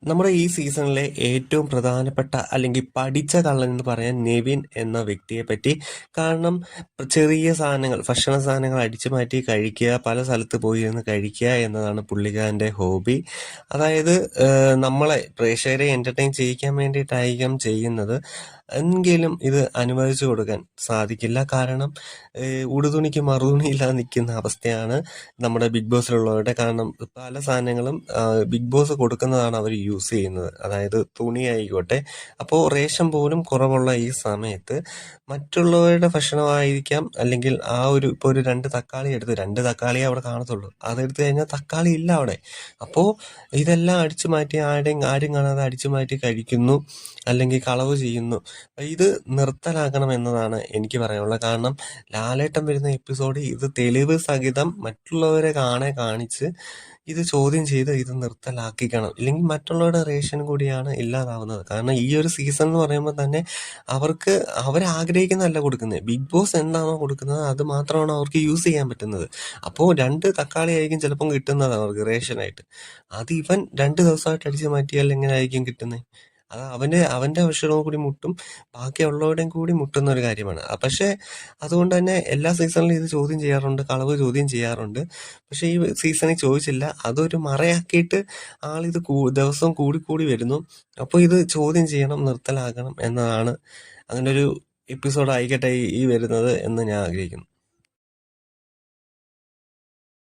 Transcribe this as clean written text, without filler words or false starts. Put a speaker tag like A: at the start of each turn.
A: നമ്മുടെ ഈ സീസണിലെ ഏറ്റവും പ്രധാനപ്പെട്ട അല്ലെങ്കിൽ പഠിച്ച കള്ളൻ എന്ന് പറയാൻ നെവിൻ എന്ന വ്യക്തിയെ പറ്റി. കാരണം ചെറിയ സാധനങ്ങൾ, ഭക്ഷണ സാധനങ്ങൾ അടിച്ചു മാറ്റി കഴിക്കുക, പല സ്ഥലത്ത് പോയി ഇരുന്ന് കഴിക്കുക എന്നതാണ് പുള്ളിക്കാരൻ്റെ ഹോബി. അതായത് നമ്മളെ പ്രേക്ഷകരെ എൻ്റർടൈൻ ചെയ്യിക്കാൻ വേണ്ടിയിട്ടായിരിക്കും ചെയ്യുന്നത്. എങ്കിലും ഇത് അനുവദിച്ചു കൊടുക്കാൻ സാധിക്കില്ല. കാരണം ഉടുതുണിക്ക് മറുതുണിയില്ലാതെ നിൽക്കുന്ന അവസ്ഥയാണ് നമ്മുടെ ബിഗ് ബോസിലുള്ളവരുടെ. കാരണം പല സാധനങ്ങളും ബിഗ് ബോസ് കൊടുക്കുന്നതാണ് അവർ യൂസ് ചെയ്യുന്നത്. അതായത് തുണി ആയിക്കോട്ടെ. അപ്പോൾ റേഷൻ പോലും കുറവുള്ള ഈ സമയത്ത് മറ്റുള്ളവരുടെ ഭക്ഷണമായിരിക്കാം, അല്ലെങ്കിൽ ഇപ്പോൾ ഒരു 2 തക്കാളി എടുത്ത് 2 തക്കാളിയെ അവിടെ കാണത്തുള്ളൂ. അതെടുത്ത് കഴിഞ്ഞാൽ തക്കാളി ഇല്ല അവിടെ. അപ്പോൾ ഇതെല്ലാം അടിച്ചു മാറ്റി ആരും കാണാതെ അടിച്ചു മാറ്റി കഴിക്കുന്നു, അല്ലെങ്കിൽ കളവ് ചെയ്യുന്നു. ഇത് നിർത്തലാക്കണം എന്നതാണ് എനിക്ക് പറയാനുള്ളത്. കാരണം ലാലേട്ടൻ വരുന്ന എപ്പിസോഡ് ഇത് തെളിവ് സഹിതം മറ്റുള്ളവരെ കാണിച്ച് ഇത് ചോദ്യം ചെയ്ത് ഇത് നിർത്തലാക്കിക്കണം. ഇല്ലെങ്കിൽ മറ്റുള്ളവരുടെ റേഷൻ കൂടിയാണ് ഇല്ലാതാവുന്നത്. കാരണം ഈ ഒരു സീസൺ എന്ന് പറയുമ്പോൾ തന്നെ അവരാഗ്രഹിക്കുന്നതല്ല കൊടുക്കുന്നത്. ബിഗ് ബോസ് എന്താണോ കൊടുക്കുന്നത് അത് മാത്രമാണ് അവർക്ക് യൂസ് ചെയ്യാൻ പറ്റുന്നത്. അപ്പോൾ 2 തക്കാളി ആയിരിക്കും ചിലപ്പം കിട്ടുന്നത് അവർക്ക് റേഷനായിട്ട്. അത് ഇവൻ 2 ദിവസമായിട്ട് അടിച്ചു മാറ്റിയാൽ എങ്ങനെയായിരിക്കും കിട്ടുന്നത്? അത് അവൻ്റെ ഭക്ഷണവും കൂടി മുട്ടും, ബാക്കിയുള്ളവരുടെയും കൂടി മുട്ടുന്ന ഒരു കാര്യമാണ്. പക്ഷേ അതുകൊണ്ട് തന്നെ എല്ലാ സീസണിലും ഇത് ചോദ്യം ചെയ്യാറുണ്ട്, കളവ് ചോദ്യം ചെയ്യാറുണ്ട്. പക്ഷേ ഈ സീസണിൽ ചോദിച്ചില്ല. അതൊരു മറയാക്കിയിട്ട് ആളിത് ദിവസം കൂടി വരുന്നു. അപ്പോൾ ഇത് ചോദ്യം ചെയ്യണം, നിർത്തലാക്കണം എന്നതാണ്. അങ്ങനെ ഒരു എപ്പിസോഡ് ആയിക്കട്ടെ ഈ വരുന്നത് എന്ന് ഞാൻ ആഗ്രഹിക്കുന്നു.